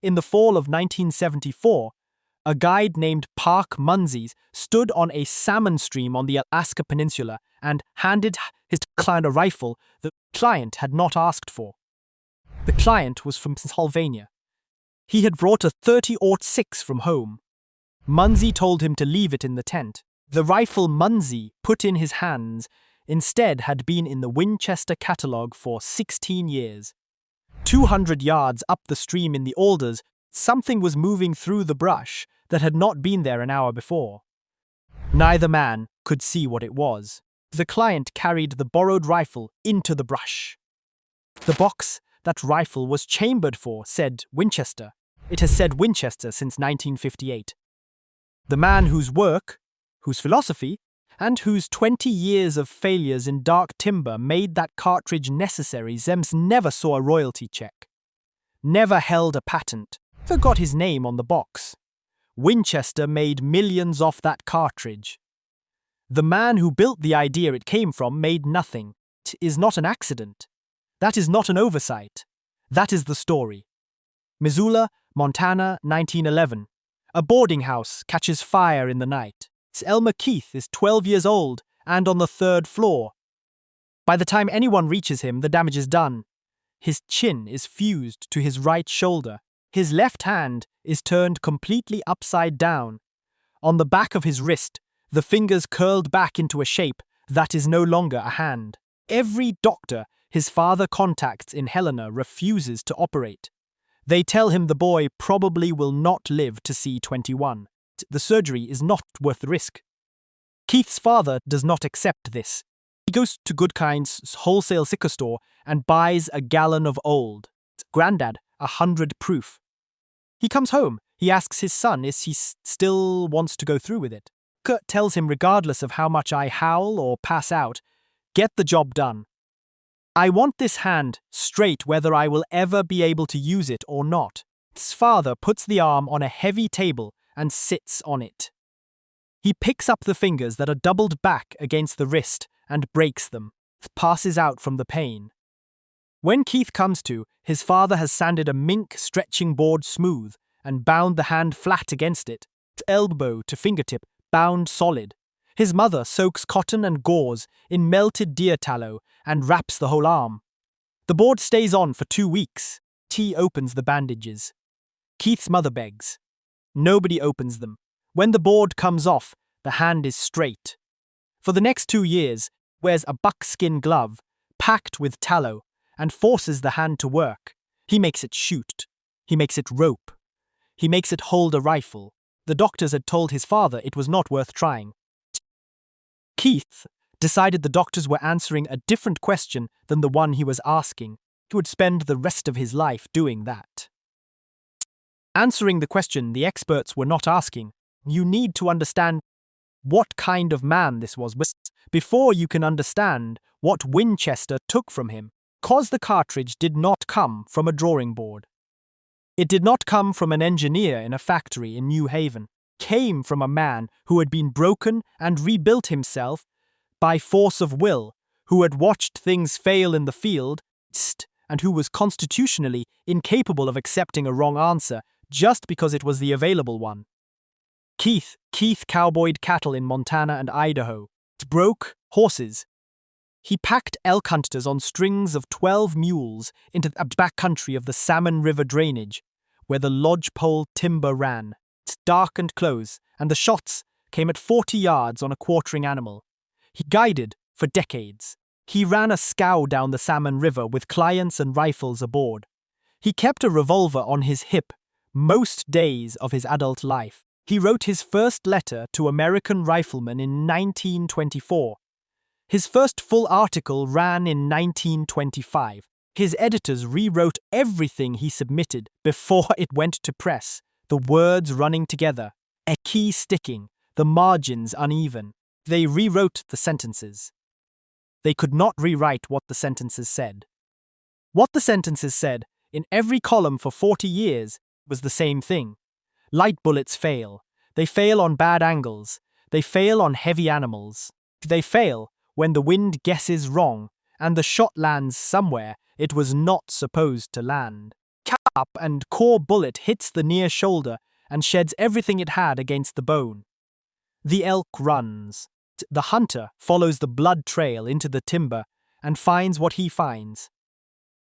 In the fall of 1974, a guide named Park Munzees stood on a salmon stream on the Alaska Peninsula and handed his client a rifle the client had not asked for. The client was from Pennsylvania. He had brought a .30-06 from home. Munzee told him to leave it in the tent. The rifle Munzee put in his hands instead had been in the Winchester catalogue for 16 years. 200 yards up the stream in the alders, something was moving through the brush that had not been there an hour before. Neither man could see what it was. The client carried the borrowed rifle into the brush. The box that rifle was chambered for said Winchester. It has said Winchester since 1958. The man whose work, whose philosophy, and whose 20 years of failures in dark timber made that cartridge necessary Zems never saw a royalty check, never held a patent, forgot his name on the box. Winchester made millions off that cartridge. The man who built the idea it came from made nothing. It is not an accident. That is not an oversight. That is the story. Missoula, Montana, 1911. A boarding house catches fire in the night. Elmer Keith is 12 years old and on the 3rd floor. By the time anyone reaches him, the damage is done. His chin is fused to his right shoulder. His left hand is turned completely upside down. On the back of his wrist, the fingers curled back into a shape that is no longer a hand. Every doctor his father contacts in Helena refuses to operate. They tell him the boy probably will not live to see 21. The surgery is not worth the risk. Keith's father does not accept this. He goes to Goodkind's wholesale liquor store and buys a gallon of old. Grandad, 100 proof. He comes home. He asks his son if he still wants to go through with it. Kurt tells him regardless of how much I howl or pass out, get the job done. I want this hand straight whether I will ever be able to use it or not. His father puts the arm on a heavy table and sits on it. He picks up the fingers that are doubled back against the wrist and breaks them, passes out from the pain. When Keith comes to, his father has sanded a mink stretching board smooth and bound the hand flat against it, elbow to fingertip, bound solid. His mother soaks cotton and gauze in melted deer tallow and wraps the whole arm. The board stays on for 2 weeks. T opens the bandages. Keith's mother begs. Nobody opens them. When the board comes off, the hand is straight. For the next 2 years, wears a buckskin glove, packed with tallow, and forces the hand to work. He makes it shoot. He makes it rope. He makes it hold a rifle. The doctors had told his father it was not worth trying. Keith decided the doctors were answering a different question than the one he was asking. He would spend the rest of his life doing that. Answering the question the experts were not asking. You need to understand what kind of man this was before you can understand what Winchester took from him. Cause the cartridge did not come from a drawing board. It did not come from an engineer in a factory in New Haven. It came from a man who had been broken and rebuilt himself by force of will, who had watched things fail in the field, and who was constitutionally incapable of accepting a wrong answer just because it was the available one. Keith cowboyed cattle in Montana and Idaho. It broke horses. He packed elk hunters on strings of 12 mules into the backcountry of the Salmon River drainage, where the lodgepole timber ran. It's dark and close, and the shots came at 40 yards on a quartering animal. He guided for decades. He ran a scow down the Salmon River with clients and rifles aboard. He kept a revolver on his hip most days of his adult life. He wrote his first letter to American riflemen in 1924. His first full article ran in 1925. His editors rewrote everything he submitted before it went to press, the words running together, a key sticking, the margins uneven. They rewrote the sentences. They could not rewrite what the sentences said. What the sentences said, in every column for 40 years, was the same thing. Light bullets fail. They fail on bad angles. They fail on heavy animals. They fail when the wind guesses wrong and the shot lands somewhere it was not supposed to land. up and core bullet hits the near shoulder and sheds everything it had against the bone. The elk runs. The hunter follows the blood trail into the timber and finds what he finds.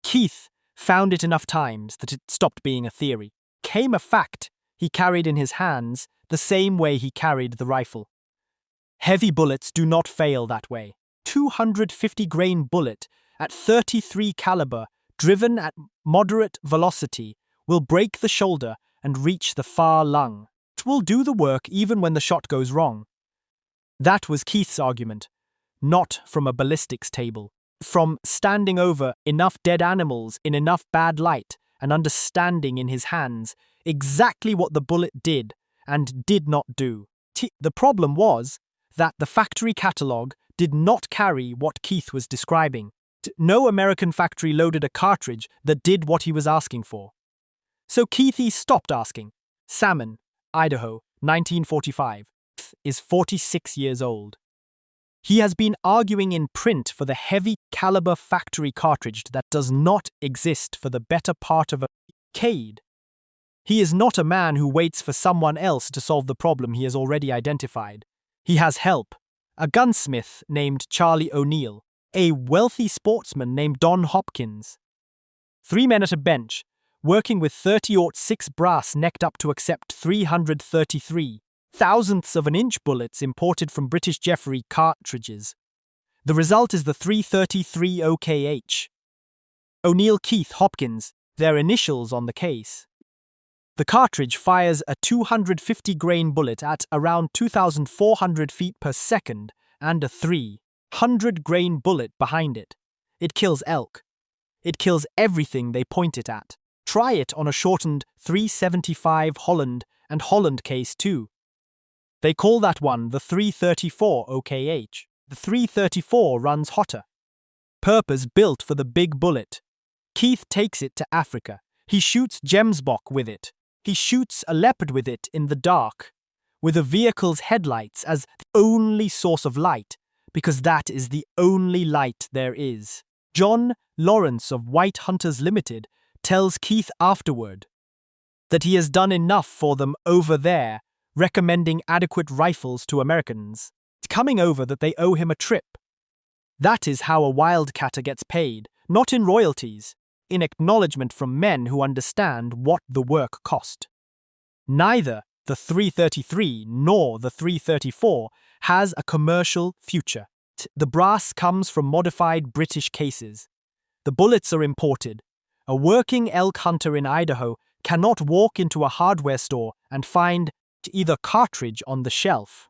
Keith found it enough times that it stopped being a theory. Came a fact he carried in his hands the same way he carried the rifle. Heavy bullets do not fail that way. 250-grain bullet at 33 caliber, driven at moderate velocity, will break the shoulder and reach the far lung. It will do the work even when the shot goes wrong. That was Keith's argument, not from a ballistics table. From standing over enough dead animals in enough bad light and understanding in his hands exactly what the bullet did and did not do. The problem was that the factory catalogue did not carry what Keith was describing. No American factory loaded a cartridge that did what he was asking for. So Keith stopped asking. Salmon, Idaho, 1945, is 46 years old. He has been arguing in print for the heavy caliber factory cartridge that does not exist for the better part of a decade. He is not a man who waits for someone else to solve the problem he has already identified. He has help. A gunsmith named Charlie O'Neill, a wealthy sportsman named Don Hopkins. 3 men at a bench, working with 30-06 brass necked up to accept 333 thousandths of an inch bullets imported from British Jeffrey cartridges. The result is the 333 OKH. O'Neill, Keith, Hopkins, their initials on the case. The cartridge fires a 250-grain bullet at around 2,400 feet per second and a 300-grain bullet behind it. It kills elk. It kills everything they point it at. Try it on a shortened 375 Holland and Holland case too. They call that one the 334 OKH. The 334 runs hotter. Purpose built for the big bullet. Keith takes it to Africa. He shoots gemsbok with it. He shoots a leopard with it in the dark, with a vehicle's headlights as the only source of light, because that is the only light there is. John Lawrence of White Hunters Limited tells Keith afterward that he has done enough for them over there, recommending adequate rifles to Americans. It's coming over that they owe him a trip. That is how a wildcatter gets paid, not in royalties, in acknowledgement from men who understand what the work cost. Neither the 333 nor the 334 has a commercial future. The brass comes from modified British cases. The bullets are imported. A working elk hunter in Idaho cannot walk into a hardware store and find either cartridge on the shelf.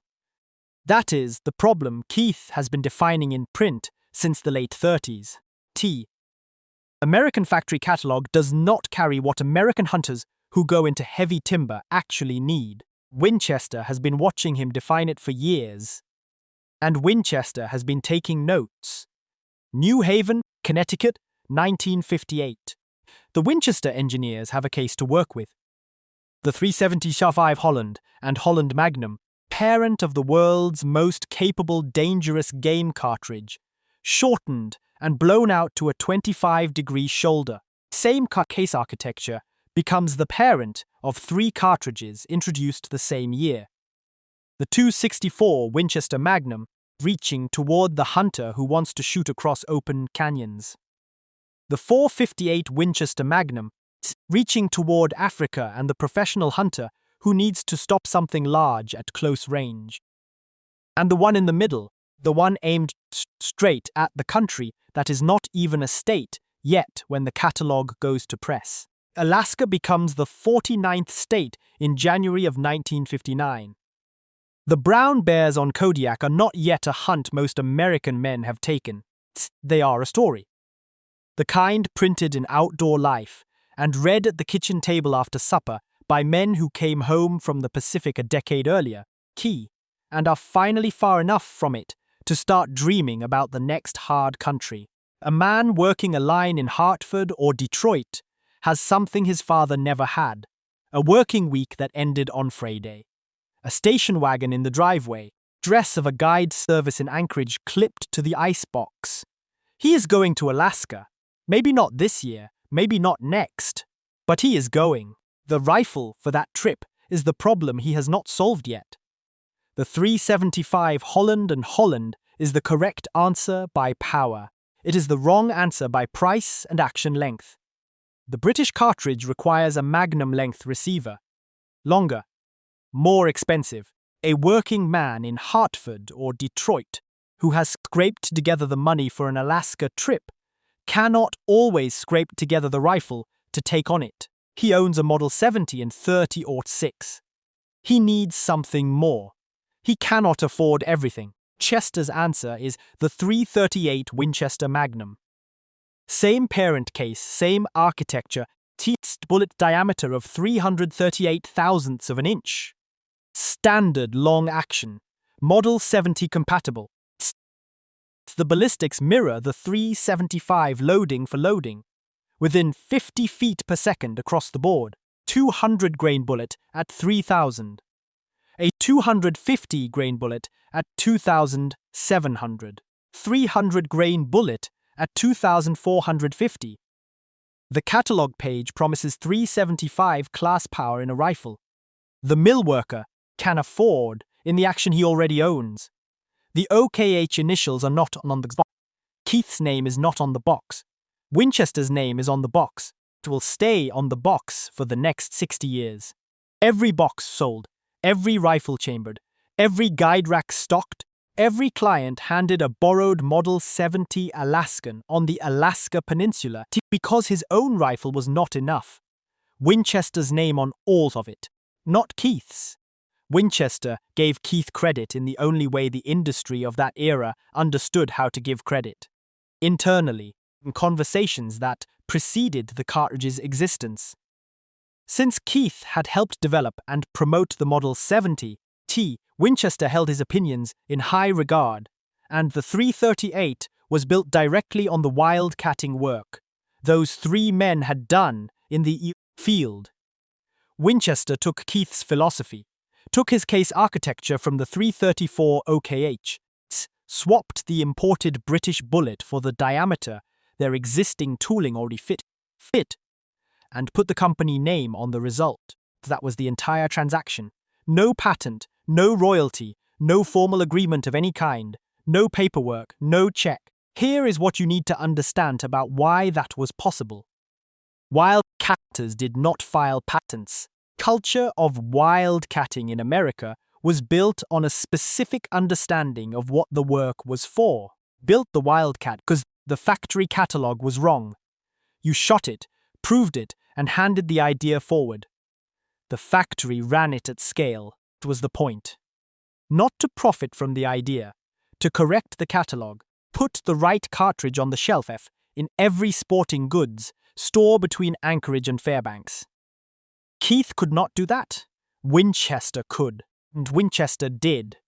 That is the problem Keith has been defining in print since the late 30s. American factory catalog does not carry what American hunters who go into heavy timber actually need. Winchester has been watching him define it for years. And Winchester has been taking notes. New Haven, Connecticut, 1958. The Winchester engineers have a case to work with. The 375 Holland and Holland Magnum, parent of the world's most capable dangerous game cartridge, shortened and blown out to a 25-degree shoulder. Same case architecture becomes the parent of 3 cartridges introduced the same year. The 264 Winchester Magnum reaching toward the hunter who wants to shoot across open canyons. The 458 Winchester Magnum reaching toward Africa and the professional hunter who needs to stop something large at close range. And the one in the middle, the one aimed straight at the country that is not even a state yet when the catalogue goes to press. Alaska becomes the 49th state in January of 1959. The brown bears on Kodiak are not yet a hunt most American men have taken. They are a story. The kind printed in Outdoor Life and read at the kitchen table after supper by men who came home from the Pacific a decade earlier, and are finally far enough from it to start dreaming about the next hard country. A man working a line in Hartford or Detroit has something his father never had, a working week that ended on Friday. A station wagon in the driveway, dress of a guide service in Anchorage clipped to the icebox. He is going to Alaska. Maybe not this year, maybe not next, But he is going. The rifle for that trip is the problem he has not solved yet. The 375 Holland and Holland is the correct answer by power. It is the wrong answer by price and action length. The British cartridge requires a magnum length receiver. Longer, more expensive. A working man in Hartford or Detroit who has scraped together the money for an Alaska trip cannot always scrape together the rifle to take on it. He owns a Model 70 and 30-06. He needs something more. He cannot afford everything. Chester's answer is the 338 Winchester Magnum. Same parent case, same architecture, teeth bullet diameter of 338 thousandths of an inch. Standard long action. Model 70 compatible. The Ballistics mirror the 375 loading for loading. Within 50 feet per second across the board. 200 grain bullet at 3,000. A 250 grain bullet at 2,700. 300 grain bullet at 2,450. The catalog page promises 375 class power in a rifle. The mill worker can afford in the action he already owns. The OKH initials are not on the box. Keith's name is not on the box. Winchester's name is on the box. It will stay on the box for the next 60 years. Every box sold, every rifle chambered, every guide rack stocked, every client handed a borrowed Model 70 Alaskan on the Alaska Peninsula because his own rifle was not enough. Winchester's name on all of it, not Keith's. Winchester gave Keith credit in the only way the industry of that era understood how to give credit. Internally, in conversations that preceded the cartridge's existence. Since Keith had helped develop and promote the Model 70, Winchester held his opinions in high regard, and the 338 was built directly on the wildcatting work those three men had done in the field. Winchester took Keith's philosophy, took his case architecture from the 334 OKH, swapped the imported British bullet for the diameter their existing tooling already fit, and put the company name on the result. That was the entire transaction. No patent, no royalty, no formal agreement of any kind, no paperwork, no check. Here is what you need to understand about why that was possible. Wildcatters did not file patents. Culture of wildcatting in America was built on a specific understanding of what the work was for. Built the wildcat because the factory catalog was wrong. You shot it, proved it, and handed the idea forward. The factory ran it at scale. It was the point. Not to profit from the idea, to correct the catalog, put the right cartridge on the shelf in every sporting goods store between Anchorage and Fairbanks. Keith could not do that. Winchester could, and Winchester did.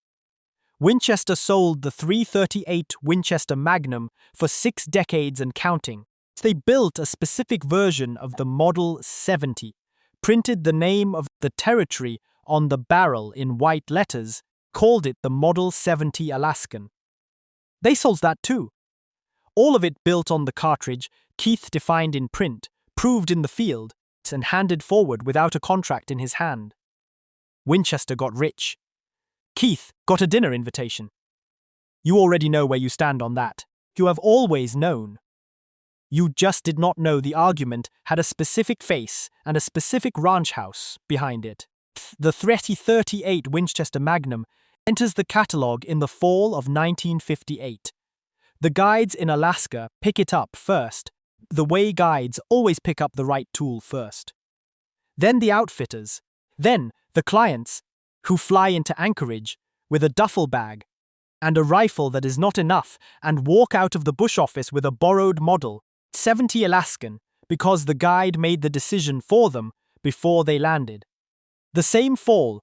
Winchester sold the 338 Winchester Magnum for 6 decades and counting. They built a specific version of the Model 70, printed the name of the territory on the barrel in white letters, called it the Model 70 Alaskan. They sold that too. All of it built on the cartridge, Keith defined in print, proved in the field, and handed forward without a contract in his hand. Winchester got rich. Keith got a dinner invitation. You already know where you stand on that. You have always known. You just did not know the argument had a specific face and a specific ranch house behind it. The 338 Winchester Magnum enters the catalog in the fall of 1958. The guides in Alaska pick it up first, the way guides always pick up the right tool first. Then the outfitters, then the clients, who fly into Anchorage with a duffel bag and a rifle that is not enough and walk out of the bush office with a borrowed Model 70 Alaskan because the guide made the decision for them before they landed. The same fall,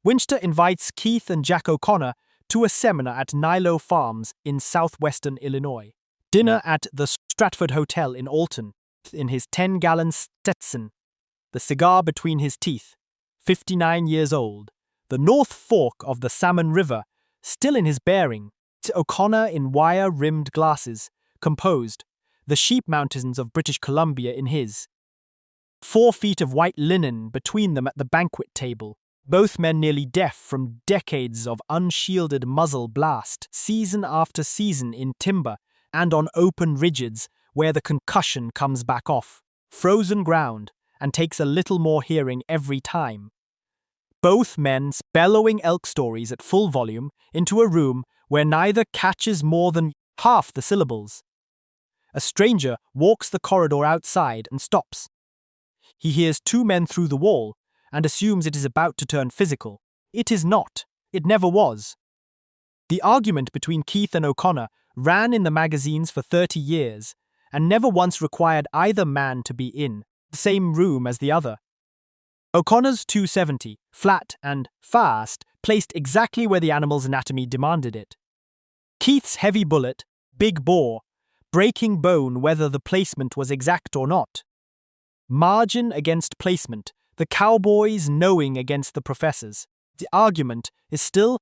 Winchester invites Keith and Jack O'Connor to a seminar at Nilo Farms in southwestern Illinois. Dinner at the Stratford Hotel in Alton, in his 10-gallon Stetson, the cigar between his teeth, 59 years old, the North Fork of the Salmon River, still in his bearing, O'Connor in wire-rimmed glasses, composed, the Sheep Mountains of British Columbia in his. 4 feet of white linen between them at the banquet table. Both men nearly deaf from decades of unshielded muzzle blast, season after season in timber and on open ridges where the concussion comes back off. Frozen ground, and takes a little more hearing every time. Both men bellowing elk stories at full volume into a room where neither catches more than half the syllables. A stranger walks the corridor outside and stops. He hears 2 men through the wall and assumes it is about to turn physical. It is not. It never was. The argument between Keith and O'Connor ran in the magazines for 30 years and never once required either man to be in the same room as the other. O'Connor's .270, flat and fast, placed exactly where the animal's anatomy demanded it. Keith's heavy bullet, big bore, breaking bone whether the placement was exact or not. Margin against placement, the cowboys knowing against the professors. The argument is still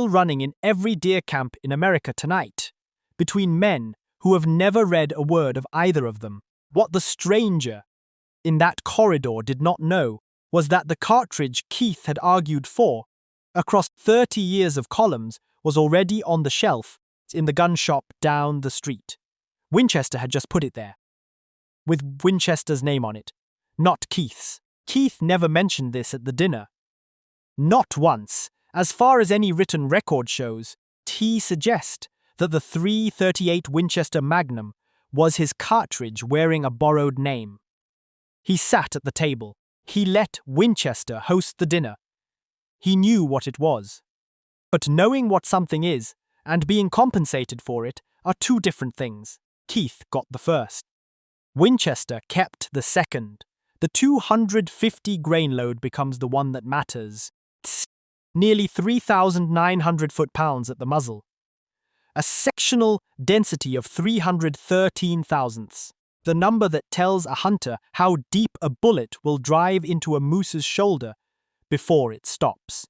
running in every deer camp in America tonight, between men who have never read a word of either of them. What the stranger in that corridor did not know was that the cartridge Keith had argued for, across 30 years of columns, was already on the shelf in the gun shop down the street. Winchester had just put it there, with Winchester's name on it, not Keith's. Keith never mentioned this at the dinner. Not once, as far as any written record shows, he suggests that the .338 Winchester Magnum was his cartridge wearing a borrowed name. He sat at the table. He let Winchester host the dinner. He knew what it was. But knowing what something is and being compensated for it are 2 different things. Keith got the first. Winchester kept the second. The 250 grain load becomes the one that matters. Nearly 3,900 foot-pounds at the muzzle. A sectional density of 313 thousandths. The number that tells a hunter how deep a bullet will drive into a moose's shoulder before it stops.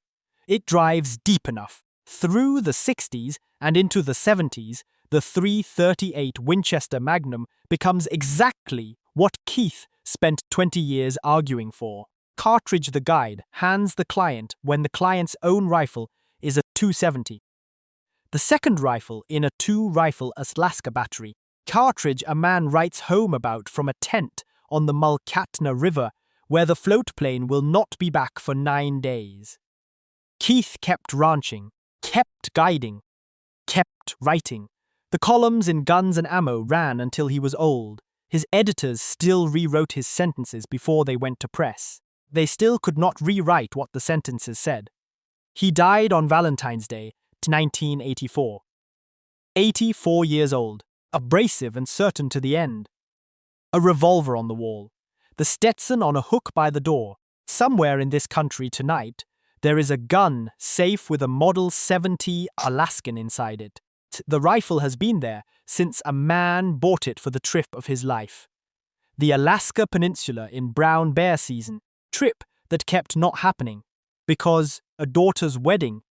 It drives deep enough. Through the 60s and into the 70s, the .338 Winchester Magnum becomes exactly what Keith spent 20 years arguing for. Cartridge the guide hands the client when the client's own rifle is a .270. The second rifle in a 2-rifle Alaska battery. Cartridge a man writes home about from a tent on the Mulkatna River where the float plane will not be back for 9 days. Keith kept ranching, kept guiding, kept writing. The columns in Guns and Ammo ran until he was old. His editors still rewrote his sentences before they went to press. They still could not rewrite what the sentences said. He died on Valentine's Day, 1984. 84 years old, abrasive and certain to the end. A revolver on the wall, the Stetson on a hook by the door. Somewhere in this country tonight, there is a gun safe with a Model 70 Alaskan inside it. The rifle has been there since a man bought it for the trip of his life. The Alaska Peninsula in brown bear season, trip that kept not happening because a daughter's wedding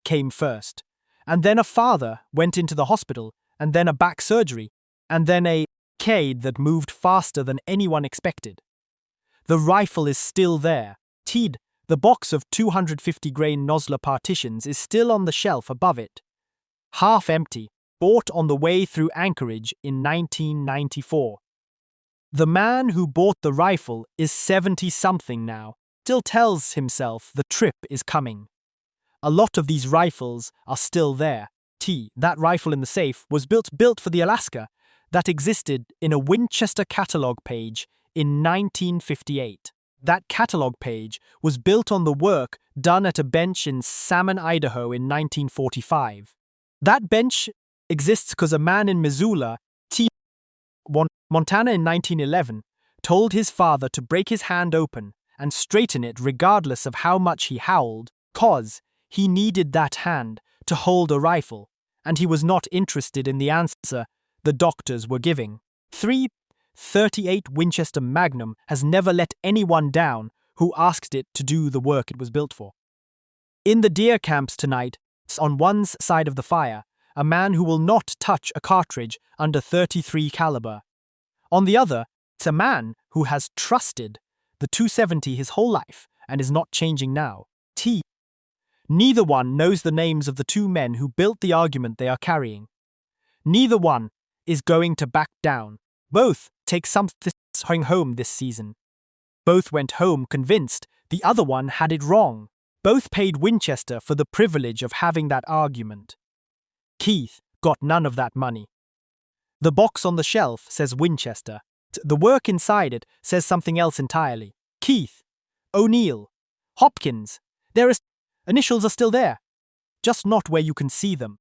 came first, and then a father went into the hospital, and then a back surgery, and then a cade that moved faster than anyone expected. The rifle is still there. Teed, the box of 250 grain Nosler partitions is still on the shelf above it. Half empty, bought on the way through Anchorage in 1994. The man who bought the rifle is 70-something now, still tells himself the trip is coming. A lot of these rifles are still there. That rifle in the safe was built for the Alaska that existed in a Winchester catalog page in 1958. That catalog page was built on the work done at a bench in Salmon, Idaho in 1945. That bench exists because a man in Missoula, Montana in 1911, told his father to break his hand open and straighten it regardless of how much he howled, cause he needed that hand to hold a rifle, and he was not interested in the answer the doctors were giving. .338 Winchester Magnum has never let anyone down who asked it to do the work it was built for. In the deer camps tonight, on one side of the fire, a man who will not touch a cartridge under .33 caliber. On the other, it's a man who has trusted the 270 his whole life and is not changing now. T. Neither one knows the names of the two men who built the argument they are carrying. Neither one is going to back down. Both take something home this season. Both went home convinced the other one had it wrong. Both paid Winchester for the privilege of having that argument. Keith got none of that money. The box on the shelf says Winchester. The work inside it says something else entirely. Keith, O'Neill, Hopkins. Initials are still there, just not where you can see them.